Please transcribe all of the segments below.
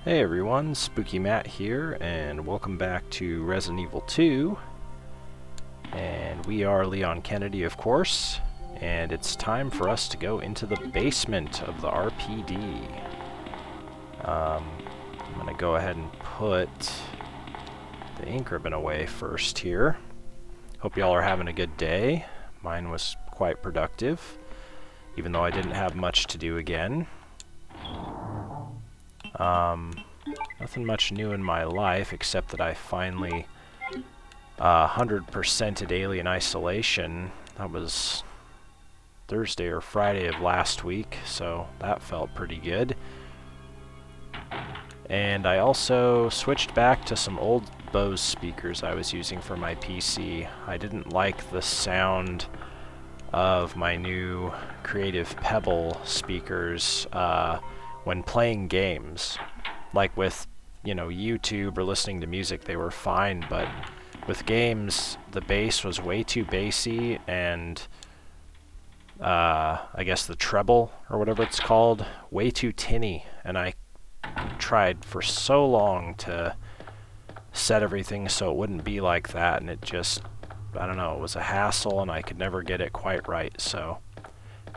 Hey everyone, Spooky Matt here, and welcome back to Resident Evil 2. And we are Leon Kennedy, of course, and it's time for us to go into the basement of the R.P.D. I'm going to go ahead and put the ink ribbon away first here. Hope y'all are having a good day. Mine was quite productive, even though I didn't have much to do again. Nothing much new in my life, except that I finally 100%ed Alien Isolation. That was Thursday or Friday of last week, so that felt pretty good. And I also switched back to some old Bose speakers I was using for my PC. I didn't like the sound of my new Creative Pebble speakers when playing games. Like with, YouTube or listening to music, they were fine, but with games, the bass was way too bassy, and I guess the treble, or whatever it's called, way too tinny, and I tried for so long to set everything so it wouldn't be like that, and it just, I don't know, it was a hassle, and I could never get it quite right, so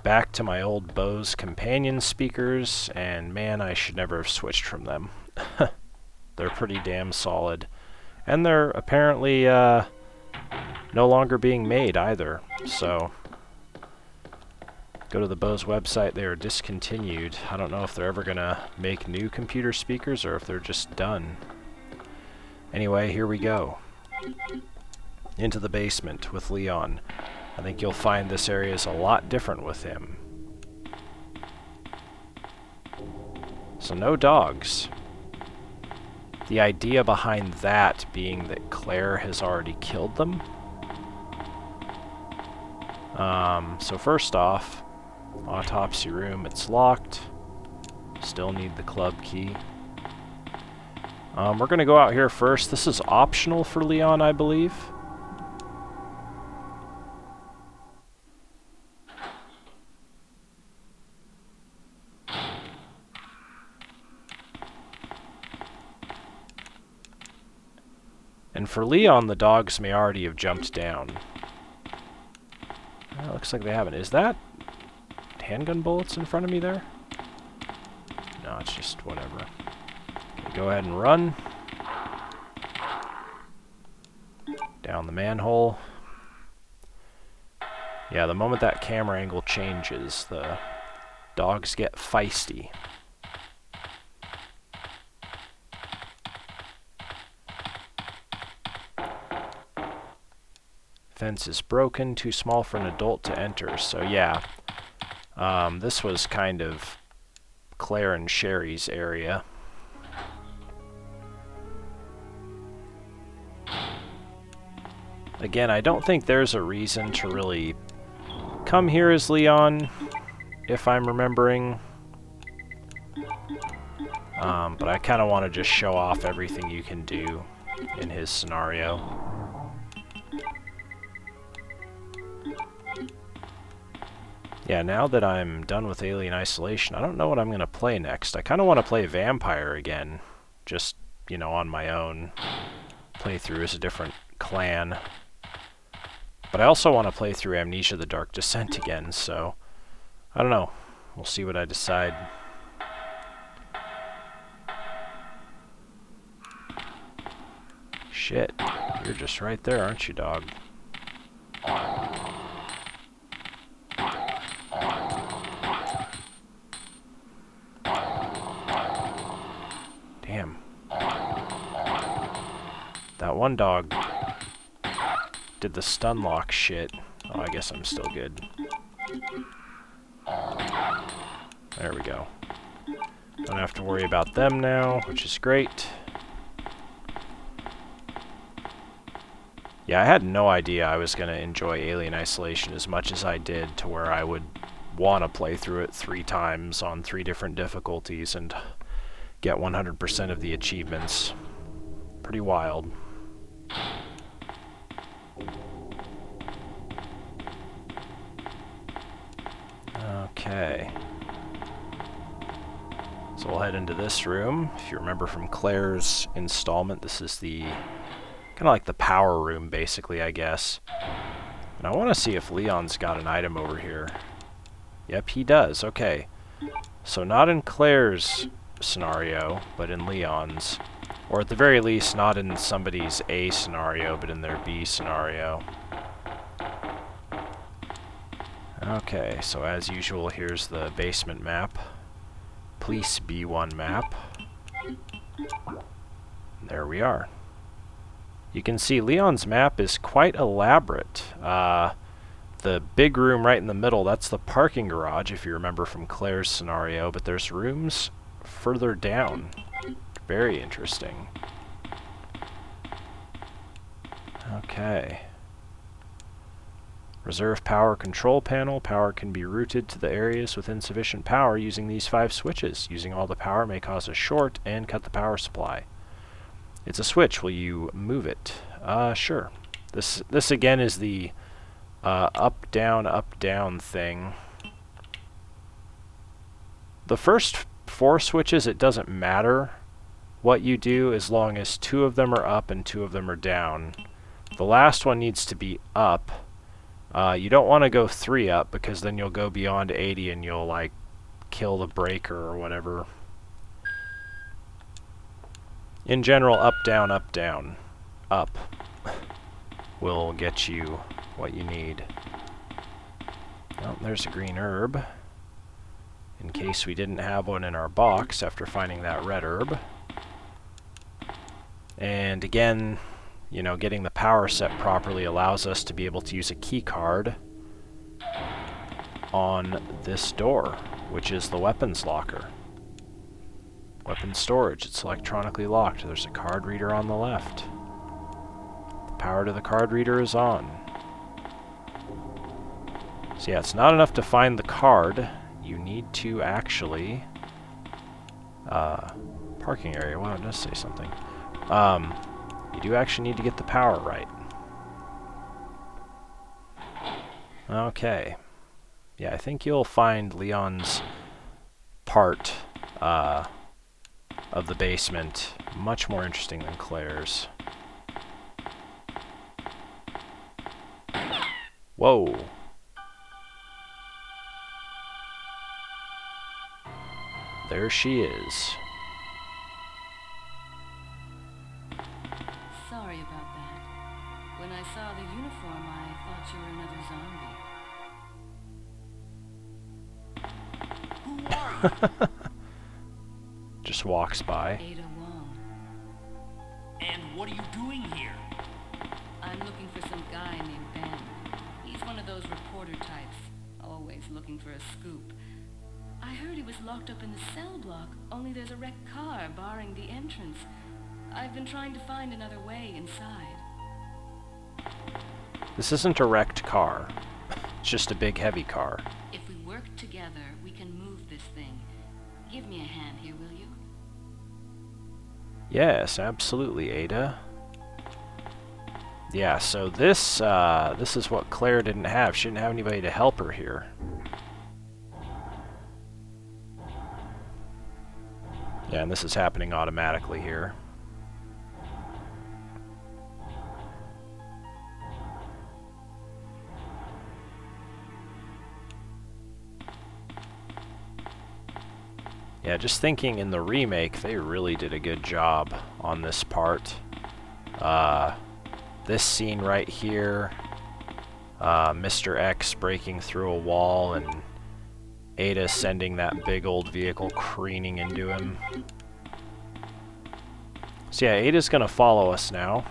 back to my old Bose companion speakers, and man, I should never have switched from them. They're pretty damn solid. And they're apparently no longer being made either, so go to the Bose website, they are discontinued. I don't know if they're ever gonna make new computer speakers or if they're just done. Anyway, here we go. Into the basement with Leon. I think you'll find this area is a lot different with him. So no dogs. The idea behind that being that Claire has already killed them. So first off, autopsy room, it's locked. Still need the club key. We're gonna go out here first. This is optional for Leon, I believe. And for Leon, the dogs may already have jumped down. Looks like they haven't. Is that handgun bullets in front of me there? No, it's just whatever. Okay, go ahead and run. Down the manhole. Yeah, the moment that camera angle changes, the dogs get feisty. Fence is broken, too small for an adult to enter. So yeah, this was kind of Claire and Sherry's area. Again, I don't think there's a reason to really come here as Leon, if I'm remembering. But I kind of want to just show off everything you can do in his scenario. Yeah, now that I'm done with Alien Isolation, I don't know what I'm going to play next. I kind of want to play Vampire again, just, on my own. Play through as a different clan. But I also want to play through Amnesia: The Dark Descent again, so I don't know. We'll see what I decide. Shit, you're just right there, aren't you, dog? Damn. That one dog did the stun lock shit. Oh, I guess I'm still good. There we go. Don't have to worry about them now, which is great. Yeah, I had no idea I was going to enjoy Alien Isolation as much as I did, to where I would want to play through it 3 times on 3 different difficulties and get 100% of the achievements. Pretty wild. Okay. So So we'll head into this room. If you remember from Claire's installment, this is the kind of like the power room, basically, I guess. And I want to see if Leon's got an item over here. Yep, he does. Okay. So not in Claire's scenario, but in Leon's. Or at the very least, not in somebody's A scenario, but in their B scenario. Okay, so as usual, here's the basement map. Police B1 map. There we are. You can see Leon's map is quite elaborate. The big room right in the middle, that's the parking garage, if you remember from Claire's scenario, but there's rooms further down. Very interesting. Okay. Reserve power control panel. Power can be routed to the areas with insufficient power using these 5 switches. Using all the power may cause a short and cut the power supply. It's a switch. Will you move it? Sure. This again is the up, down thing. The first 4 switches, it doesn't matter what you do as long as 2 of them are up and 2 of them are down. The last one needs to be up. You don't want to go 3 up because then you'll go beyond 80 and you'll like kill the breaker or whatever. In general, up, down, up will get you what you need. Oh, there's a green herb. In case we didn't have one in our box after finding that red herb. And again, you know, getting the power set properly allows us to be able to use a key card on this door, which is the weapons locker. Weapons storage, it's electronically locked. There's a card reader on the left. The power to the card reader is on. So yeah, it's not enough to find the card. You need to actually... parking area, wow, it does say something. You do actually need to get the power right. Okay. Yeah, I think you'll find Leon's part of the basement much more interesting than Claire's. Whoa. There she is. Sorry about that. When I saw the uniform, I thought you were another zombie. Who are you? Just walks by. Ada Wong. And what are you doing here? I'm looking for some guy named Ben. He's one of those reporter types, always looking for a scoop. I heard he was locked up in the cell block, only there's a wrecked car barring the entrance. I've been trying to find another way inside. This isn't a wrecked car. It's just a big, heavy car. If we work together, we can move this thing. Give me a hand here, will you? Yes, absolutely, Ada. Yeah, so this is what Claire didn't have. She didn't have anybody to help her here. Yeah, and this is happening automatically here. Yeah, just thinking in the remake, they really did a good job on this part. This scene right here, Mr. X breaking through a wall and Ada sending that big old vehicle careening into him. So yeah, Ada's gonna follow us now.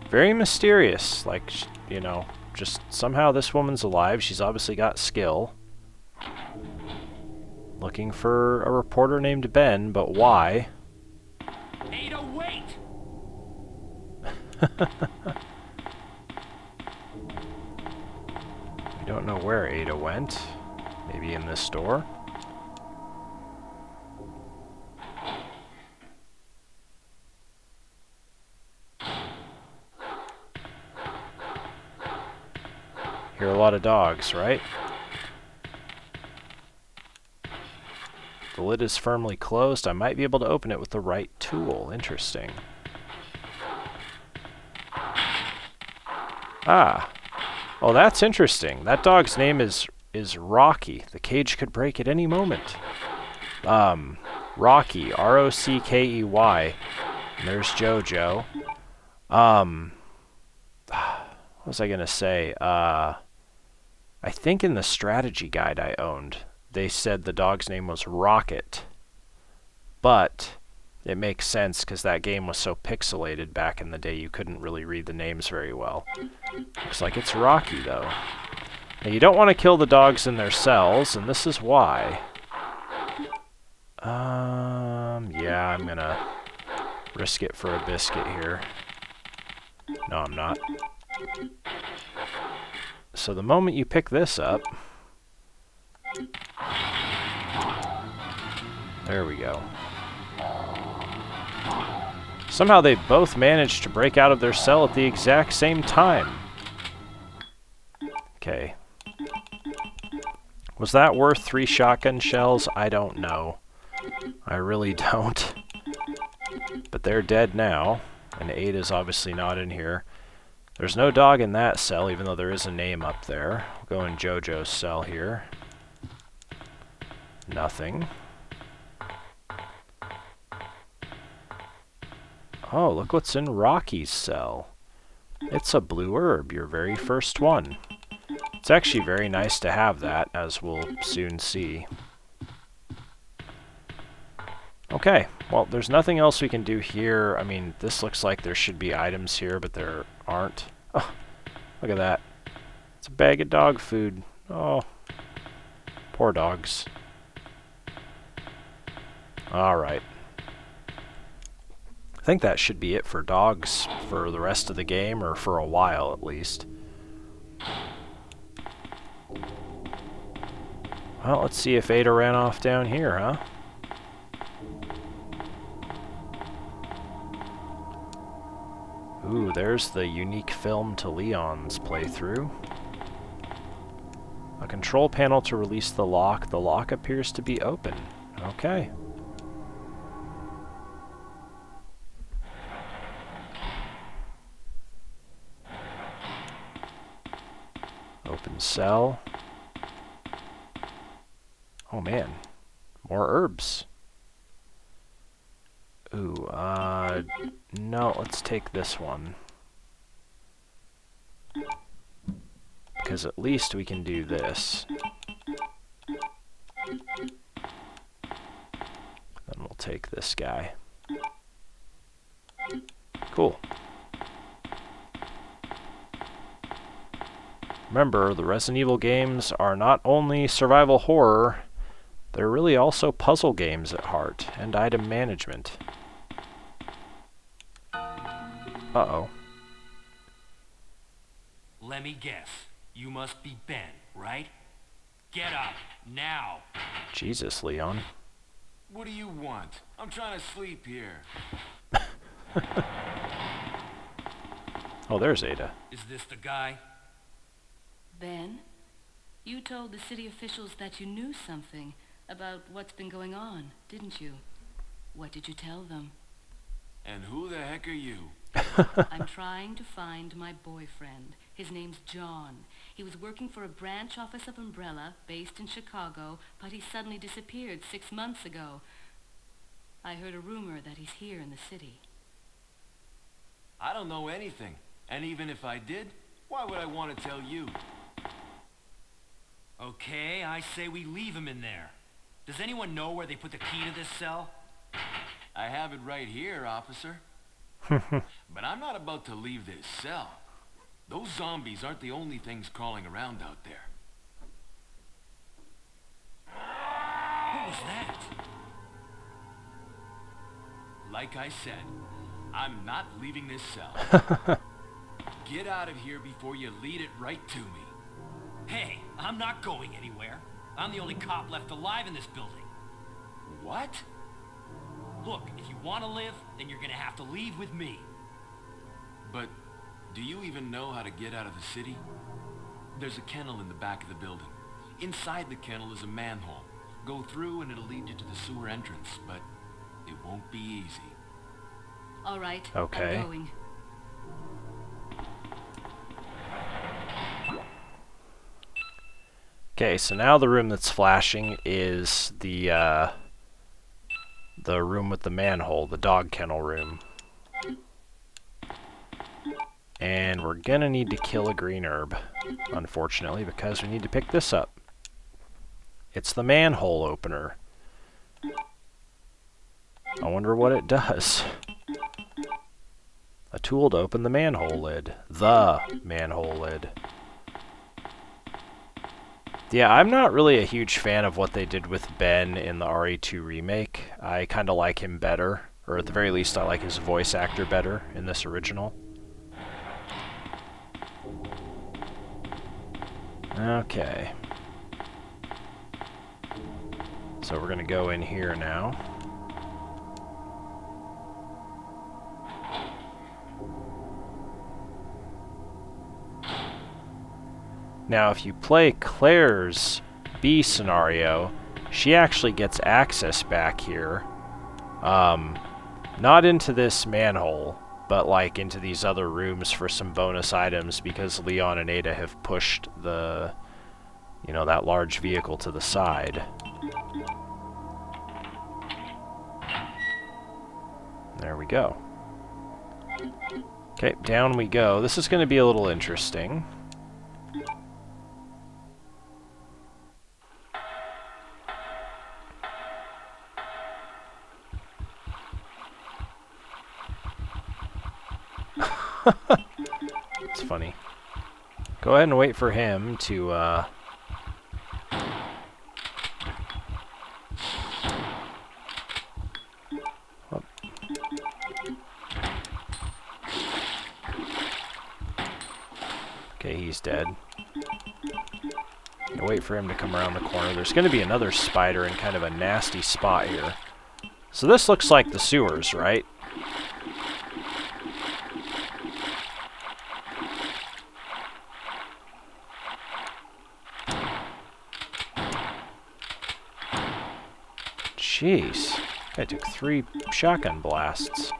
Very mysterious, like, you know, just somehow this woman's alive. She's obviously got skill. Looking for a reporter named Ben, but why? Ada, wait! We don't know where Ada went. Maybe in this store. Hear a lot of dogs, right? The lid is firmly closed. I might be able to open it with the right tool. Interesting. Ah. Oh, that's interesting. That dog's name is Rocky. The cage could break at any moment. Rocky. R-O-C-K-E-Y. And there's Jojo. What was I going to say? I think in the strategy guide I owned, they said the dog's name was Rocket. But it makes sense because that game was so pixelated back in the day you couldn't really read the names very well. Looks like it's Rocky, though. Now, you don't want to kill the dogs in their cells, and this is why. Yeah, I'm gonna risk it for a biscuit here. No, I'm not. So the moment you pick this up... There we go. Somehow they both managed to break out of their cell at the exact same time. Okay. Was that worth 3 shotgun shells? I don't know. I really don't. But they're dead now, and Ada's obviously not in here. There's no dog in that cell, even though there is a name up there. We'll go in Jojo's cell here. Nothing. Oh, look what's in Rocky's cell. It's a blue herb, your very first one. It's actually very nice to have that, as we'll soon see. Okay, well, there's nothing else we can do here. I mean, this looks like there should be items here, but there aren't. Oh, look at that. It's a bag of dog food. Oh, poor dogs. Alright. I think that should be it for dogs for the rest of the game, or for a while at least. Well, let's see if Ada ran off down here, huh? Ooh, there's the unique film to Leon's playthrough. A control panel to release the lock. The lock appears to be open. Okay. Open cell. Oh man, more herbs. Ooh, no, let's take this one. Because at least we can do this. Then we'll take this guy. Cool. Remember, the Resident Evil games are not only survival horror, they're really also puzzle games at heart, and item management. Uh-oh. Let me guess. You must be Ben, right? Get up, now! Jesus, Leon. What do you want? I'm trying to sleep here. Oh, there's Ada. Is this the guy? Ben, you told the city officials that you knew something about what's been going on, didn't you? What did you tell them? And who the heck are you? I'm trying to find my boyfriend. His name's John. He was working for a branch office of Umbrella, based in Chicago, but he suddenly disappeared 6 months ago. I heard a rumor that he's here in the city. I don't know anything. And even if I did, why would I want to tell you? Okay, I say we leave him in there. Does anyone know where they put the key to this cell? I have it right here, officer. But I'm not about to leave this cell. Those zombies aren't the only things crawling around out there. What was that? Like I said, I'm not leaving this cell. Get out of here before you lead it right to me. Hey, I'm not going anywhere. I'm the only cop left alive in this building. What? Look, if you want to live, then you're gonna have to leave with me. But do you even know how to get out of the city? There's a kennel in the back of the building. Inside the kennel is a manhole. Go through and it'll lead you to the sewer entrance, but it won't be easy. All right. Okay. I'm going. Okay, so now the room that's flashing is the room with the manhole, the dog kennel room. And we're gonna need to kill a green herb, unfortunately, because we need to pick this up. It's the manhole opener. I wonder what it does. A tool to open the manhole lid. The manhole lid. Yeah, I'm not really a huge fan of what they did with Ben in the RE2 remake. I kind of like him better, or at the very least I like his voice actor better in this original. Okay. So we're going to go in here now. Now, if you play Claire's B scenario, she actually gets access back here. Not into this manhole, but like into these other rooms for some bonus items because Leon and Ada have pushed the, you know, that large vehicle to the side. There we go. Okay, down we go. This is going to be a little interesting. It's funny. Go ahead and wait for him to, oh. Okay, he's dead. Wait for him to come around the corner. There's going to be another spider in kind of a nasty spot here. So this looks like the sewers, right? Jeez. Guy took 3 shotgun blasts.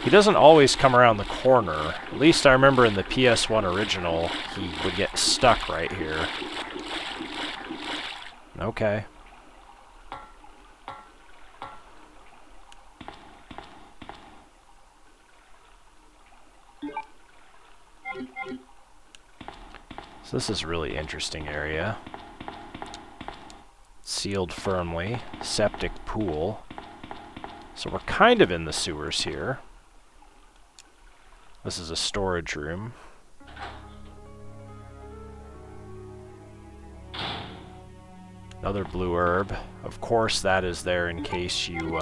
He doesn't always come around the corner. At least I remember in the PS1 original, he would get stuck right here. Okay. So this is a really interesting area. Sealed firmly. Septic pool. So we're kind of in the sewers here. This is a storage room. Another blue herb. Of course that is there in case you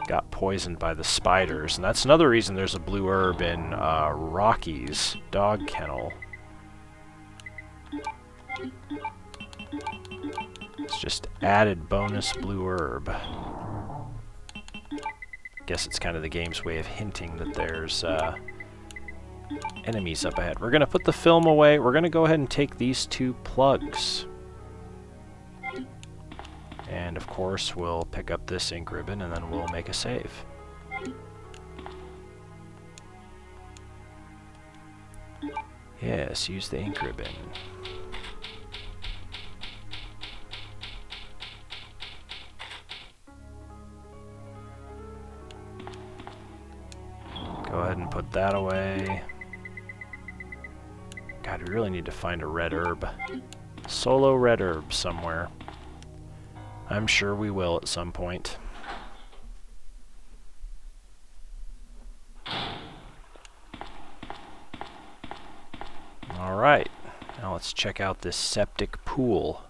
got poisoned by the spiders. And that's another reason there's a blue herb in Rocky's dog kennel. It's just added bonus blue herb. Guess it's kind of the game's way of hinting that there's enemies up ahead. We're going to put the film away. We're going to go ahead and take these 2 plugs. And of course we'll pick up this ink ribbon and then we'll make a save. Yes, use the ink ribbon. Go ahead and put that away. God, we really need to find a red herb. Solo red herb somewhere. I'm sure we will at some point. Alright, now let's check out this septic pool.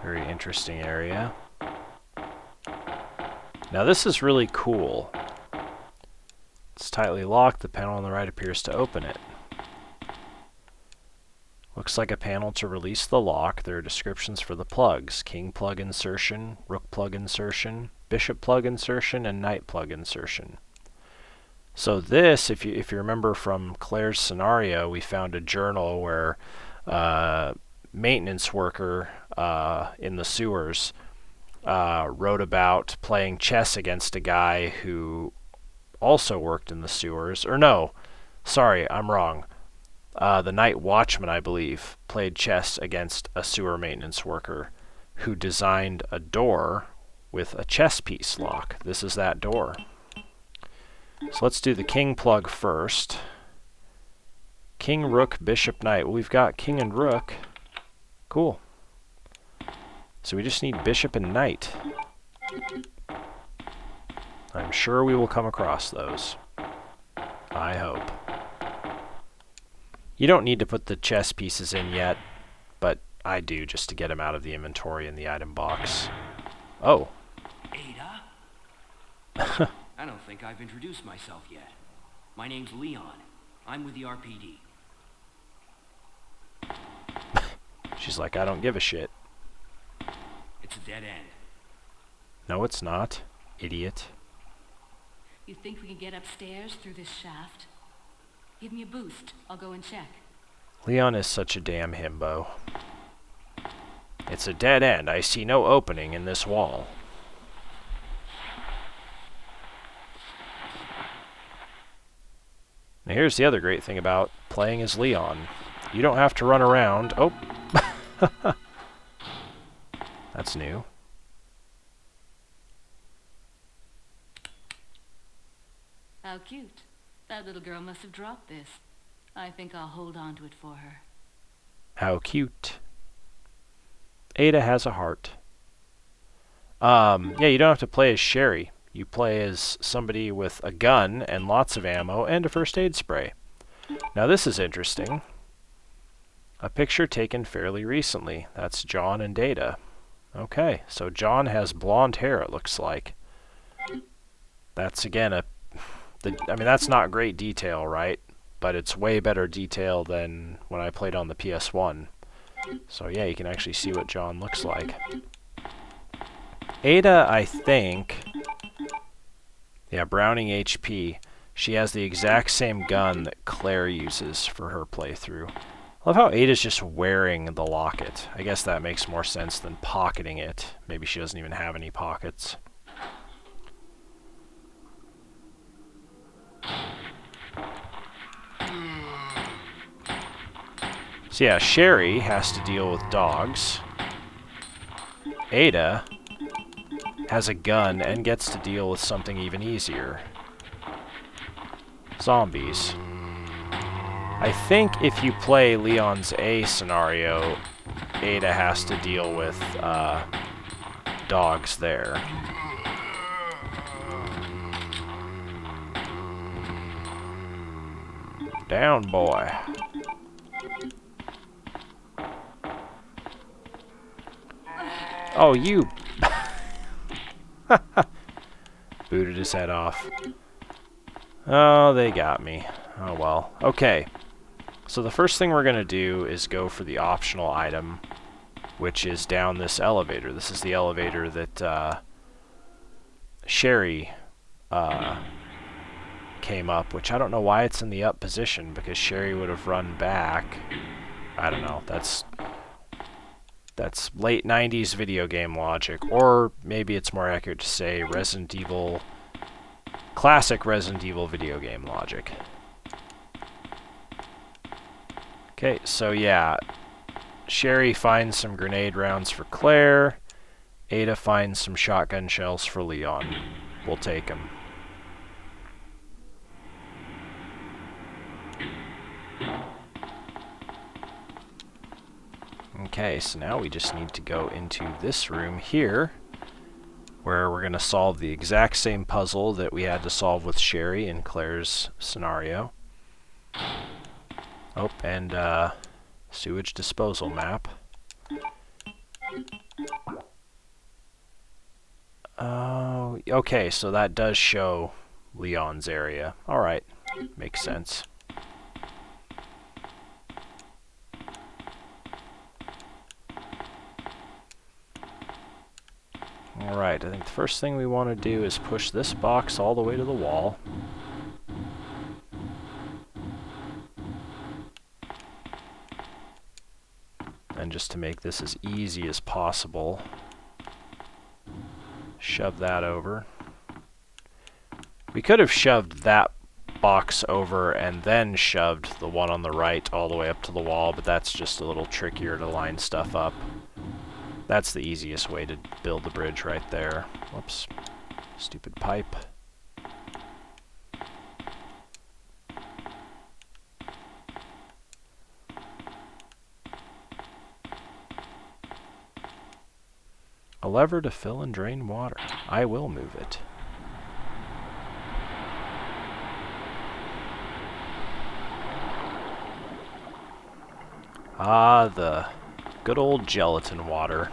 Very interesting area. Now this is really cool. It's tightly locked. The panel on the right appears to open it. Looks like a panel to release the lock. There are descriptions for the plugs: king plug insertion, rook plug insertion, bishop plug insertion, and knight plug insertion. So this, if you remember from Claire's scenario, we found a journal where maintenance worker in the sewers wrote about playing chess against a guy who also worked in the sewers. Or no, sorry, I'm wrong. The night watchman, I believe, played chess against a sewer maintenance worker who designed a door with a chess piece lock. This is that door. So let's do the king plug first. King, rook, bishop, knight. Well, we've got king and rook. Cool. So we just need bishop and knight. I'm sure we will come across those. I hope. You don't need to put the chess pieces in yet, but I do just to get them out of the inventory in the item box. Oh. Ada? I don't think I've introduced myself yet. My name's Leon. I'm with the R.P.D. She's like, I don't give a shit. It's a dead end. No, it's not, idiot. You think we can get upstairs through this shaft? Give me a boost. I'll go and check. Leon is such a damn himbo. It's a dead end. I see no opening in this wall. Now here's the other great thing about playing as Leon. You don't have to run around. Oh. That's new. How cute. That little girl must have dropped this. I think I'll hold on to it for her. How cute. Ada has a heart. Yeah, you don't have to play as Sherry. You play as somebody with a gun and lots of ammo and a first aid spray. Now this is interesting. A picture taken fairly recently. That's John and Data. Okay, so John has blonde hair, it looks like. That's again I mean, that's not great detail, right? But it's way better detail than when I played on the PS1. So yeah, you can actually see what John looks like. Ada, I think... Yeah, Browning HP. She has the exact same gun that Claire uses for her playthrough. I love how Ada's just wearing the locket. I guess that makes more sense than pocketing it. Maybe she doesn't even have any pockets. So yeah, Sherry has to deal with dogs. Ada has a gun and gets to deal with something even easier. Zombies. I think if you play Leon's A scenario, Ada has to deal with dogs there. Down, boy. Oh, you... Booted his head off. Oh, they got me. Oh well. Okay. So the first thing we're going to do is go for the optional item, which is down this elevator. This is the elevator that Sherry came up, which I don't know why it's in the up position, because Sherry would have run back. I don't know. That's late 90s video game logic, or maybe it's more accurate to say classic Resident Evil video game logic. Okay, so yeah, Sherry finds some grenade rounds for Claire. Ada finds some shotgun shells for Leon. We'll take them. Okay, so now we just need to go into this room here, where we're going to solve the exact same puzzle that we had to solve with Sherry in Claire's scenario. Oh, and sewage disposal map. Oh, okay, so that does show Leon's area. Alright, makes sense. Alright, I think the first thing we want to do is push this box all the way to the wall. And just to make this as easy as possible, shove that over. We could have shoved that box over and then shoved the one on the right all the way up to the wall, but that's just a little trickier to line stuff up. That's the easiest way to build the bridge right there. Whoops. Stupid pipe. A lever to fill and drain water. I will move it. Ah, the good old gelatin water.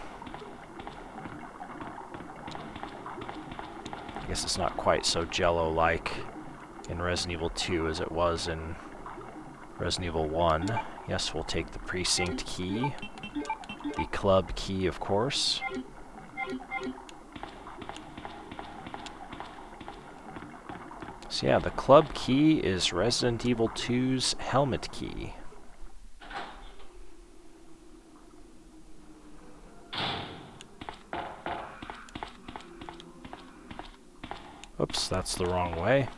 I guess it's not quite so Jello-like in Resident Evil 2 as it was in Resident Evil 1. Yes, we'll take the precinct key. The club key, of course. So yeah, the club key is Resident Evil 2's helmet key. Oops, that's the wrong way.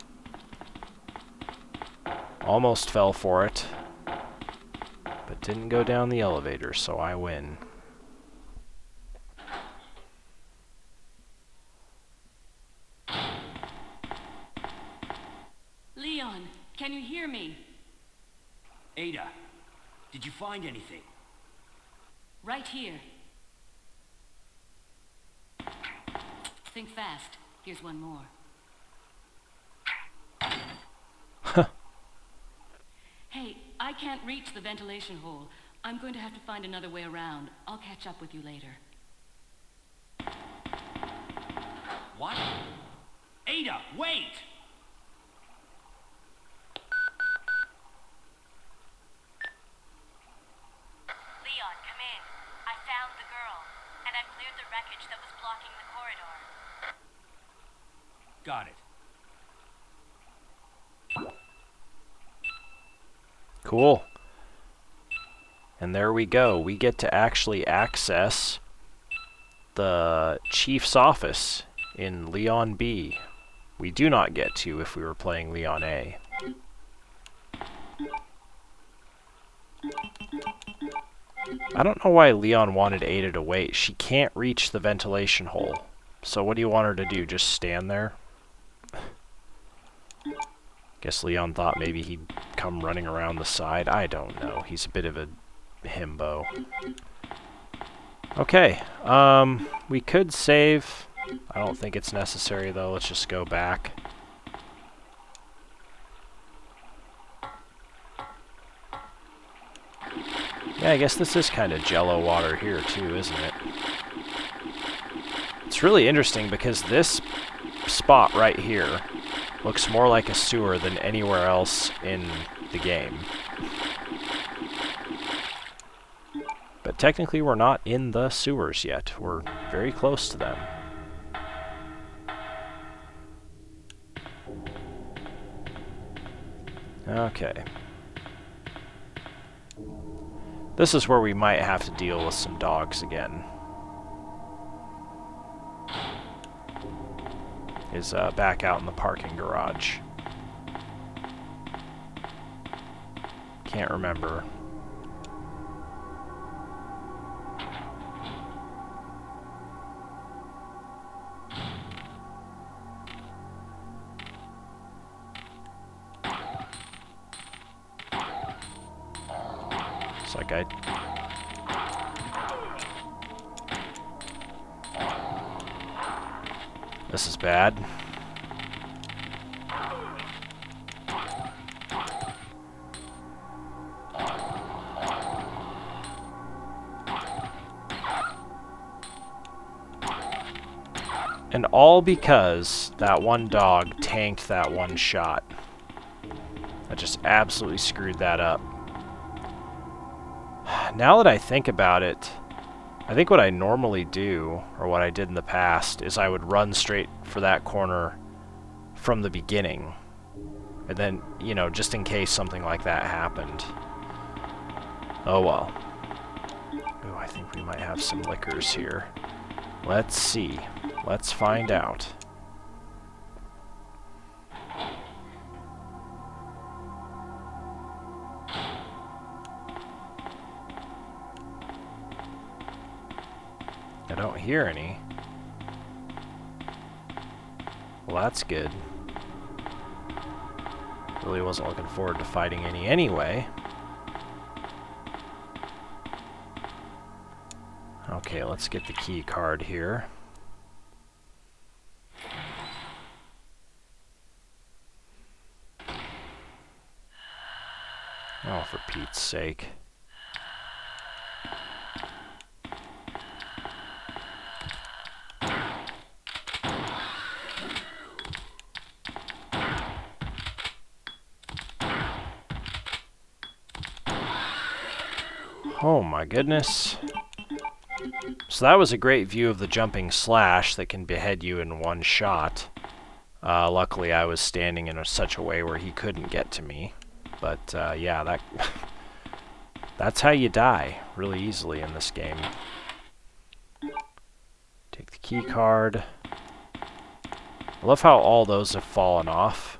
Almost fell for it, but didn't go down the elevator, so I win. Leon, can you hear me? Ada, did you find anything? Right here. Think fast. Here's one more. Hey, I can't reach the ventilation hole. I'm going to have to find another way around. I'll catch up with you later. What? Ada, wait! Leon, come in. I found the girl, and I've cleared the wreckage that was blocking the corridor. Got it. Cool. And there we go. We get to actually access the Chief's office in Leon B. We do not get to if we were playing Leon A. I don't know why Leon wanted Ada to wait. She can't reach the ventilation hole. So what do you want her to do? Just stand there? Guess Leon thought maybe he'd come running around the side. I don't know. He's a bit of a himbo. Okay, we could save. I don't think it's necessary though. Let's just go back. Yeah, I guess this is kind of Jello water here too, isn't it? It's really interesting because this spot right here looks more like a sewer than anywhere else in the game. But technically we're not in the sewers yet. We're very close to them. Okay. This is where we might have to deal with some dogs again. Is back out in the parking garage. Can't remember. It's like This is bad. And all because that one dog tanked that one shot. That just absolutely screwed that up. Now that I think about it, I think what I normally do, or what I did in the past, is I would run straight for that corner from the beginning. And then, you know, just in case something like that happened. Oh well. Oh, I think we might have some liquors here. Let's see. Let's find out. I don't hear any. Well, that's good. Really wasn't looking forward to fighting any anyway. Okay, let's get the key card here. Oh, for Pete's sake. Oh my goodness. So that was a great view of the jumping slash that can behead you in one shot. Luckily I was standing in such a way where he couldn't get to me. But yeah, that's how you die really easily in this game. Take the key card. I love how all those have fallen off,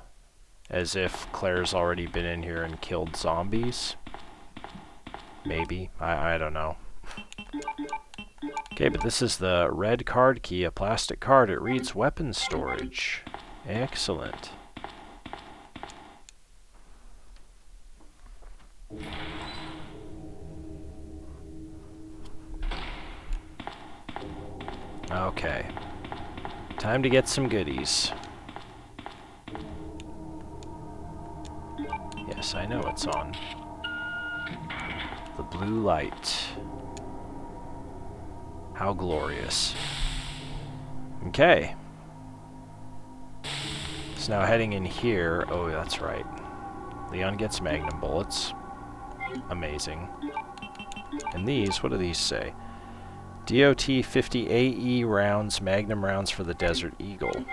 as if Claire's already been in here and killed zombies. Maybe. I don't know. Okay, but this is the red card key, a plastic card. It reads weapon storage. Excellent. Okay. Time to get some goodies. Yes, I know it's on. The blue light. How glorious. Okay. So now heading in here. Oh, that's right. Leon gets magnum bullets. Amazing. And these, what do these say? DOT 50 AE rounds, magnum rounds for the Desert Eagle.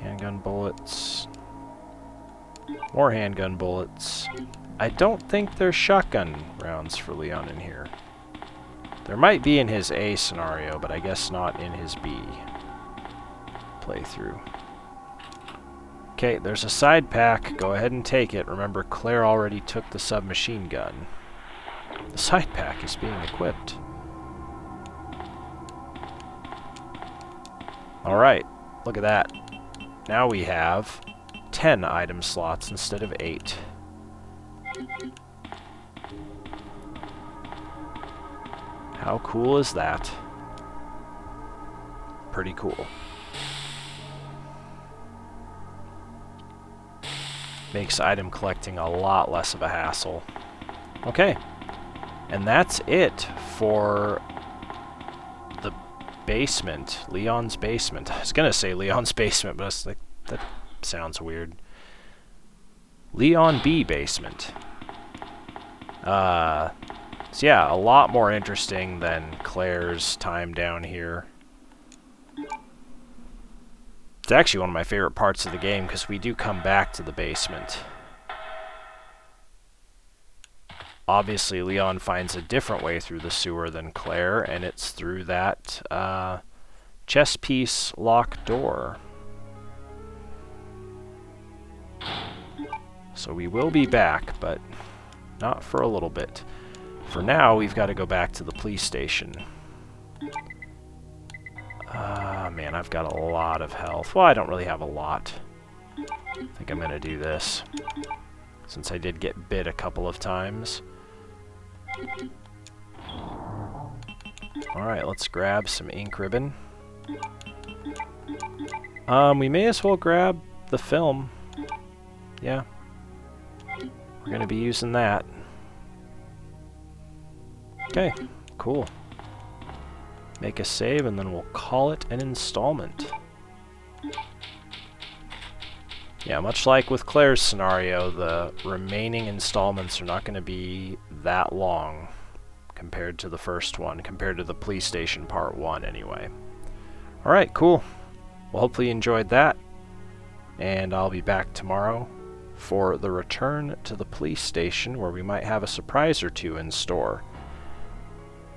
Handgun bullets. More handgun bullets. I don't think there's shotgun rounds for Leon in here. There might be in his A scenario, but I guess not in his B playthrough. Okay, there's a side pack. Go ahead and take it. Remember, Claire already took the submachine gun. The side pack is being equipped. Alright, look at that. Now we have 10 item slots instead of 8. How cool is that? Pretty cool. Makes item collecting a lot less of a hassle. Okay. And that's it for the basement. Leon's basement. I was gonna say Leon's basement, but it's like, that sounds weird. Leon B basement. So yeah, a lot more interesting than Claire's time down here. It's actually one of my favorite parts of the game because we do come back to the basement. Obviously, Leon finds a different way through the sewer than Claire, and it's through that chess piece lock door. So we will be back, but not for a little bit. For now, we've got to go back to the police station. Man, I've got a lot of health. Well, I don't really have a lot. I think I'm going to do this, since I did get bit a couple of times. Alright, let's grab some ink ribbon. We may as well grab the film. Yeah. We're going to be using that. Okay, cool. Make a save, and then we'll call it an installment. Yeah, much like with Claire's scenario, the remaining installments are not going to be that long compared to the first one, compared to the police station part 1 anyway. Alright, cool. Well, hopefully you enjoyed that, and I'll be back tomorrow for the return to the police station, where we might have a surprise or two in store.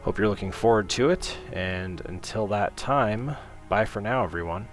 Hope you're looking forward to it, and until that time, bye for now, everyone.